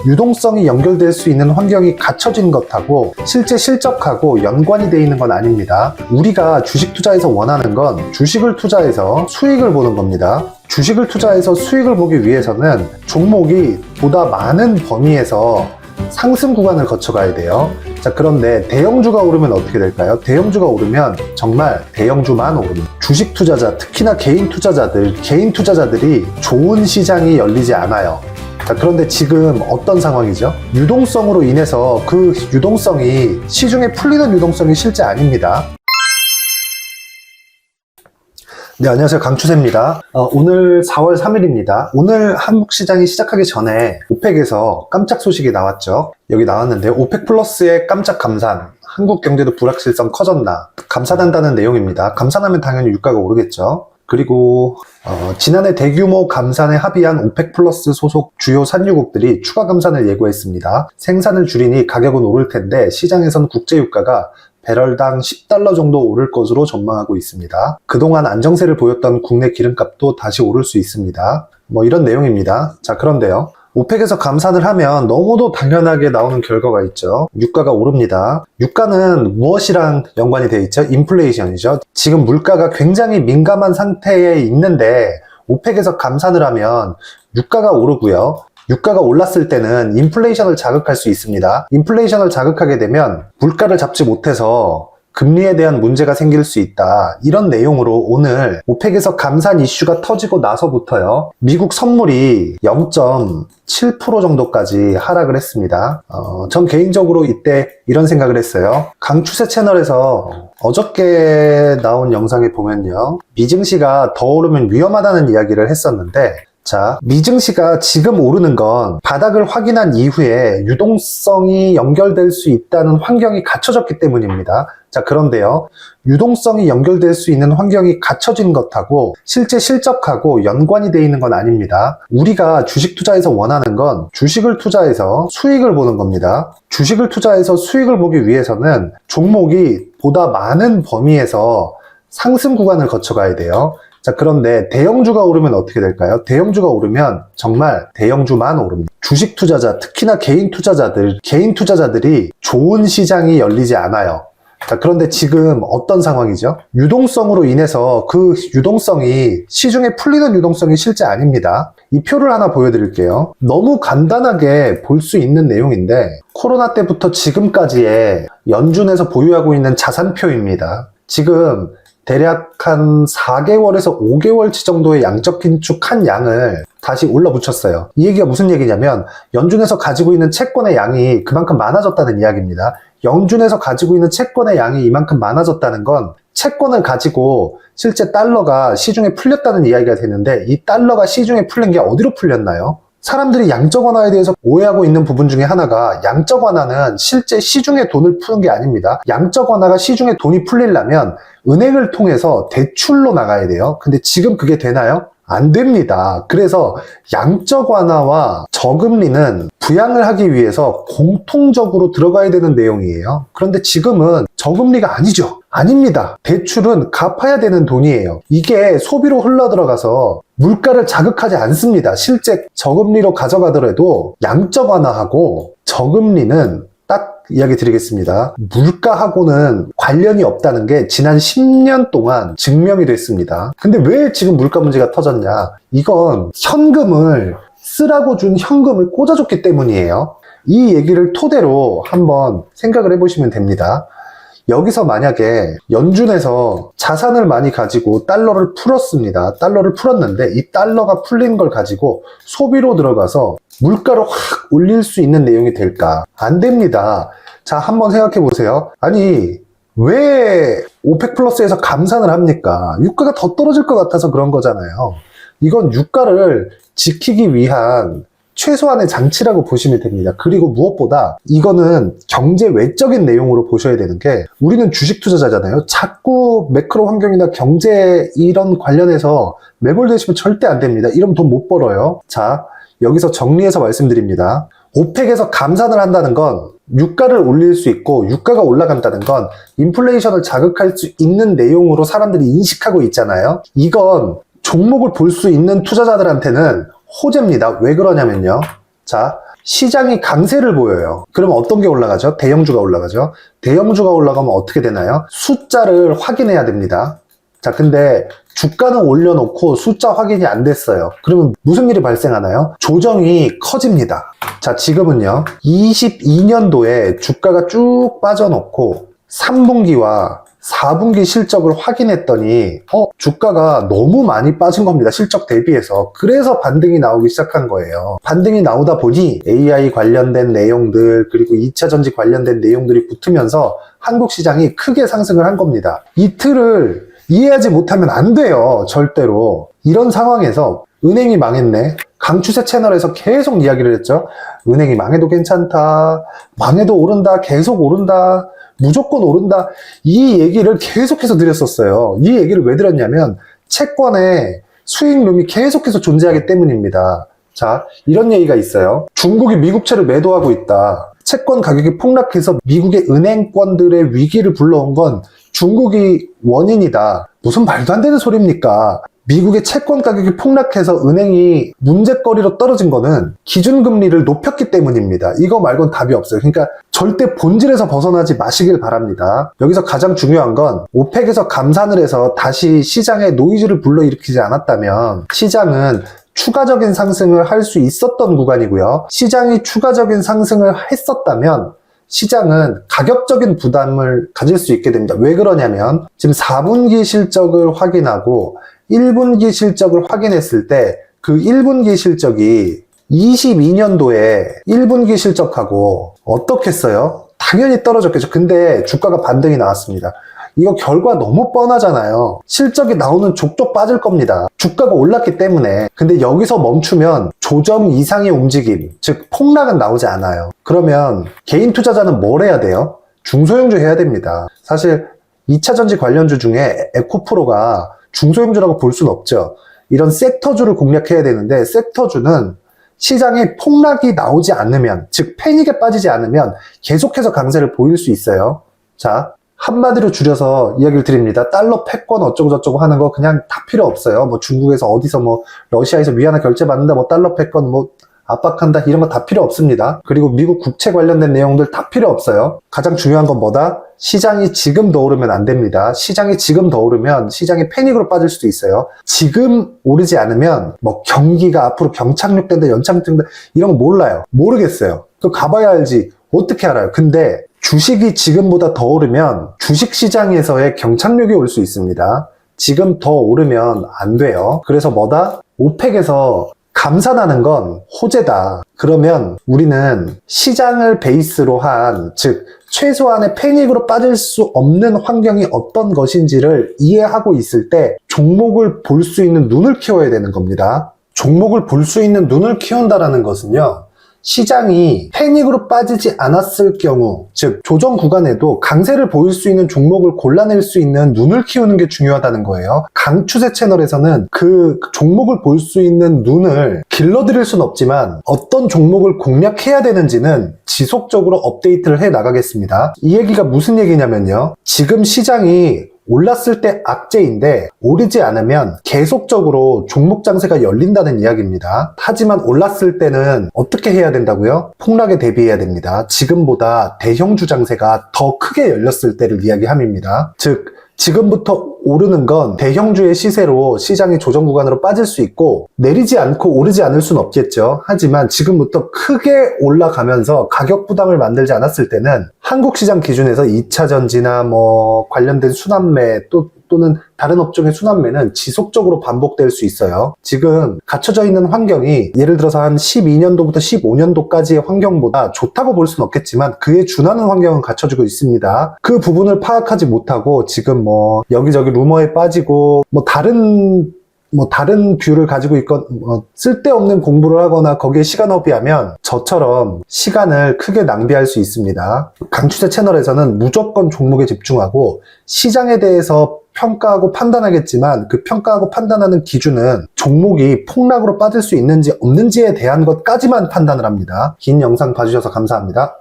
유동성이 연결될 수 있는 환경이 갖춰진 것하고 실제 실적하고 연관이 되어 있는 건 아닙니다. 우리가 주식 투자에서 원하는 건 주식을 투자해서 수익을 보는 겁니다. 주식을 투자해서 수익을 보기 위해서는 종목이 보다 많은 범위에서 상승 구간을 거쳐가야 돼요. 자, 그런데 대형주가 오르면 어떻게 될까요? 대형주가 오르면 정말 대형주만 오릅니다. 주식 투자자, 특히나 개인 투자자들이 좋은 시장이 열리지 않아요. 자, 그런데 지금 어떤 상황이죠? 유동성으로 인해서 그 유동성이 시중에 풀리는 유동성이 실제 아닙니다. 네, 안녕하세요. 강추세입니다. 오늘 4월 3일입니다. 오늘 한국 시장이 시작하기 전에 오펙에서 깜짝 소식이 나왔죠. 여기 나왔는데 오펙 플러스의 깜짝 감산, 한국 경제도 불확실성 커졌나, 감산한다는 내용입니다. 감산하면 당연히 유가가 오르겠죠. 그리고 지난해 대규모 감산에 합의한 오펙 플러스 소속 주요 산유국들이 추가 감산을 예고했습니다. 생산을 줄이니 가격은 오를 텐데 시장에선 국제유가가 배럴당 $10 정도 오를 것으로 전망하고 있습니다. 그동안 안정세를 보였던 국내 기름값도 다시 오를 수 있습니다. 이런 내용입니다. 자, 그런데요. 오펙에서 감산을 하면 너무도 당연하게 나오는 결과가 있죠. 유가가 오릅니다. 유가는 무엇이랑 연관이 되어 있죠? 인플레이션이죠. 지금 물가가 굉장히 민감한 상태에 있는데 오펙에서 감산을 하면 유가가 오르고요. 유가가 올랐을 때는 인플레이션을 자극할 수 있습니다. 인플레이션을 자극하게 되면 물가를 잡지 못해서 금리에 대한 문제가 생길 수 있다. 이런 내용으로 오늘 오펙에서 감산 이슈가 터지고 나서부터요. 미국 선물이 0.7% 정도까지 하락을 했습니다. 전 개인적으로 이때 이런 생각을 했어요. 강추세 채널에서 어저께 나온 영상에 보면요. 미증시가 더 오르면 위험하다는 이야기를 했었는데 자, 미증시가 지금 오르는 건 바닥을 확인한 이후에 유동성이 연결될 수 있다는 환경이 갖춰졌기 때문입니다. 자, 그런데요. 유동성이 연결될 수 있는 환경이 갖춰진 것하고 실제 실적하고 연관이 되어 있는 건 아닙니다. 우리가 주식 투자에서 원하는 건 주식을 투자해서 수익을 보는 겁니다. 주식을 투자해서 수익을 보기 위해서는 종목이 보다 많은 범위에서 상승 구간을 거쳐가야 돼요. 자, 그런데 대형주가 오르면 어떻게 될까요? 대형주가 오르면 정말 대형주만 오릅니다. 주식 투자자, 특히나 개인 투자자들이 좋은 시장이 열리지 않아요. 자, 그런데 지금 어떤 상황이죠? 유동성으로 인해서 그 유동성이 시중에 풀리는 유동성이 실제 아닙니다. 이 표를 하나 보여드릴게요. 너무 간단하게 볼 수 있는 내용인데 코로나 때부터 지금까지의 연준에서 보유하고 있는 자산표입니다. 지금 대략 한 4개월에서 5개월치 정도의 양적 긴축한 양을 다시 올라붙였어요. 이 얘기가 무슨 얘기냐면 연준에서 가지고 있는 채권의 양이 그만큼 많아졌다는 이야기입니다. 연준에서 가지고 있는 채권의 양이 이만큼 많아졌다는 건 채권을 가지고 실제 달러가 시중에 풀렸다는 이야기가 되는데 이 달러가 시중에 풀린 게 어디로 풀렸나요? 사람들이 양적 완화에 대해서 오해하고 있는 부분 중에 하나가 양적 완화는 실제 시중에 돈을 푸는 게 아닙니다. 양적 완화가 시중에 돈이 풀리려면 은행을 통해서 대출로 나가야 돼요. 근데 지금 그게 되나요? 안 됩니다. 그래서 양적 완화와 저금리는 부양을 하기 위해서 공통적으로 들어가야 되는 내용이에요. 그런데 지금은 저금리가 아니죠. 아닙니다. 대출은 갚아야 되는 돈이에요. 이게 소비로 흘러들어가서 물가를 자극하지 않습니다. 실제 저금리로 가져가더라도 양적 완화하고 저금리는 딱 이야기 드리겠습니다. 물가하고는 관련이 없다는 게 지난 10년 동안 증명이 됐습니다. 근데 왜 지금 물가 문제가 터졌냐? 이건 현금을 쓰라고 준 현금을 꽂아줬기 때문이에요. 이 얘기를 토대로 한번 생각을 해보시면 됩니다. 여기서 만약에 연준에서 자산을 많이 가지고 달러를 풀었습니다. 달러를 풀었는데 이 달러가 풀린 걸 가지고 소비로 들어가서 물가를 확 올릴 수 있는 내용이 될까? 안 됩니다. 자, 한번 생각해 보세요. 아니, 왜 오펙 플러스에서 감산을 합니까? 유가가 더 떨어질 것 같아서 그런 거잖아요. 이건 유가를 지키기 위한 최소한의 장치라고 보시면 됩니다. 그리고 무엇보다 이거는 경제 외적인 내용으로 보셔야 되는 게 우리는 주식 투자자잖아요. 자꾸 매크로 환경이나 경제 이런 관련해서 매몰되시면 절대 안 됩니다. 이러면 돈 못 벌어요. 자, 여기서 정리해서 말씀드립니다. 오펙에서 감산을 한다는 건 유가를 올릴 수 있고 유가가 올라간다는 건 인플레이션을 자극할 수 있는 내용으로 사람들이 인식하고 있잖아요. 이건 종목을 볼 수 있는 투자자들한테는 호재입니다. 왜 그러냐면요. 자, 시장이 강세를 보여요. 그러면 어떤 게 올라가죠? 대형주가 올라가죠. 대형주가 올라가면 어떻게 되나요? 숫자를 확인해야 됩니다. 자, 근데 주가는 올려놓고 숫자 확인이 안 됐어요. 그러면 무슨 일이 발생하나요? 조정이 커집니다. 자, 지금은요, 22년도에 주가가 쭉 빠져놓고 3분기와 4분기 실적을 확인했더니 주가가 너무 많이 빠진 겁니다. 실적 대비해서. 그래서 반등이 나오기 시작한 거예요. 반등이 나오다 보니 AI 관련된 내용들 그리고 2차 전지 관련된 내용들이 붙으면서 한국 시장이 크게 상승을 한 겁니다. 이 틀을 이해하지 못하면 안 돼요. 절대로. 이런 상황에서 은행이 망했네. 강추세 채널에서 계속 이야기를 했죠. 은행이 망해도 괜찮다. 망해도 오른다. 계속 오른다. 무조건 오른다. 이 얘기를 계속해서 드렸었어요. 이 얘기를 왜 드렸냐면 채권의 수익룸이 계속해서 존재하기 때문입니다. 자, 이런 얘기가 있어요. 중국이 미국채를 매도하고 있다. 채권 가격이 폭락해서 미국의 은행권들의 위기를 불러온 건 중국이 원인이다. 무슨 말도 안 되는 소리입니까? 미국의 채권 가격이 폭락해서 은행이 문제거리로 떨어진 거는 기준금리를 높였기 때문입니다. 이거 말고는 답이 없어요. 그러니까 절대 본질에서 벗어나지 마시길 바랍니다. 여기서 가장 중요한 건 오펙에서 감산을 해서 다시 시장에 노이즈를 불러일으키지 않았다면 시장은 추가적인 상승을 할 수 있었던 구간이고요. 시장이 추가적인 상승을 했었다면 시장은 가격적인 부담을 가질 수 있게 됩니다. 왜 그러냐면 지금 4분기 실적을 확인하고 1분기 실적을 확인했을 때 그 1분기 실적이 22년도에 1분기 실적하고 어떻겠어요? 당연히 떨어졌겠죠. 근데 주가가 반등이 나왔습니다. 이거 결과 너무 뻔하잖아요. 실적이 나오는 족족 빠질 겁니다. 주가가 올랐기 때문에. 근데 여기서 멈추면 조정 이상의 움직임, 즉 폭락은 나오지 않아요. 그러면 개인 투자자는 뭘 해야 돼요? 중소형주 해야 됩니다. 사실 2차전지 관련주 중에 에코프로가 중소형주라고 볼 수는 없죠. 이런 섹터주를 공략해야 되는데 섹터주는 시장에 폭락이 나오지 않으면, 즉 패닉에 빠지지 않으면 계속해서 강세를 보일 수 있어요. 자, 한마디로 줄여서 이야기를 드립니다. 달러 패권 어쩌고저쩌고 하는 거 그냥 다 필요 없어요. 뭐 중국에서 어디서 뭐 러시아에서 위안화 결제 받는다, 뭐 달러 패권 뭐 압박한다, 이런 거 다 필요 없습니다. 그리고 미국 국채 관련된 내용들 다 필요 없어요. 가장 중요한 건 뭐다? 시장이 지금 더 오르면 안 됩니다. 시장이 지금 더 오르면 시장이 패닉으로 빠질 수도 있어요. 지금 오르지 않으면 뭐 경기가 앞으로 경착륙된다, 연착륙된다, 이런 거 몰라요. 모르겠어요. 그거 가봐야 알지. 어떻게 알아요? 근데 주식이 지금보다 더 오르면 주식시장에서의 경착륙이 올 수 있습니다. 지금 더 오르면 안 돼요. 그래서 뭐다? 오펙에서 감산하는 건 호재다. 그러면 우리는 시장을 베이스로 한, 즉 최소한의 패닉으로 빠질 수 없는 환경이 어떤 것인지를 이해하고 있을 때 종목을 볼 수 있는 눈을 키워야 되는 겁니다. 종목을 볼 수 있는 눈을 키운다라는 것은요, 시장이 패닉으로 빠지지 않았을 경우, 즉 조정 구간에도 강세를 보일 수 있는 종목을 골라낼 수 있는 눈을 키우는 게 중요하다는 거예요. 강추세 채널에서는 그 종목을 볼 수 있는 눈을 길러드릴 수는 없지만 어떤 종목을 공략해야 되는지는 지속적으로 업데이트를 해 나가겠습니다. 이 얘기가 무슨 얘기냐면요, 지금 시장이 올랐을 때 악재인데 오르지 않으면 계속적으로 종목 장세가 열린다는 이야기입니다. 하지만 올랐을 때는 어떻게 해야 된다고요? 폭락에 대비해야 됩니다. 지금보다 대형주 장세가 더 크게 열렸을 때를 이야기함입니다. 즉 지금부터 오르는 건 대형주의 시세로 시장이 조정 구간으로 빠질 수 있고 내리지 않고 오르지 않을 수는 없겠죠. 하지만 지금부터 크게 올라가면서 가격 부담을 만들지 않았을 때는 한국 시장 기준에서 2차 전지나 뭐 관련된 순환매 또는 다른 업종의 순환매는 지속적으로 반복될 수 있어요. 지금 갖춰져 있는 환경이 예를 들어서 한 12년도부터 15년도까지의 환경보다 좋다고 볼 수는 없겠지만 그에 준하는 환경은 갖춰지고 있습니다. 그 부분을 파악하지 못하고 지금 뭐 여기저기 루머에 빠지고 뭐 다른 뷰를 가지고 있건 쓸데없는 공부를 하거나 거기에 시간 허비하면 저처럼 시간을 크게 낭비할 수 있습니다. 강추세 채널에서는 무조건 종목에 집중하고 시장에 대해서 평가하고 판단하겠지만 그 평가하고 판단하는 기준은 종목이 폭락으로 빠질 수 있는지 없는지에 대한 것까지만 판단을 합니다. 긴 영상 봐주셔서 감사합니다.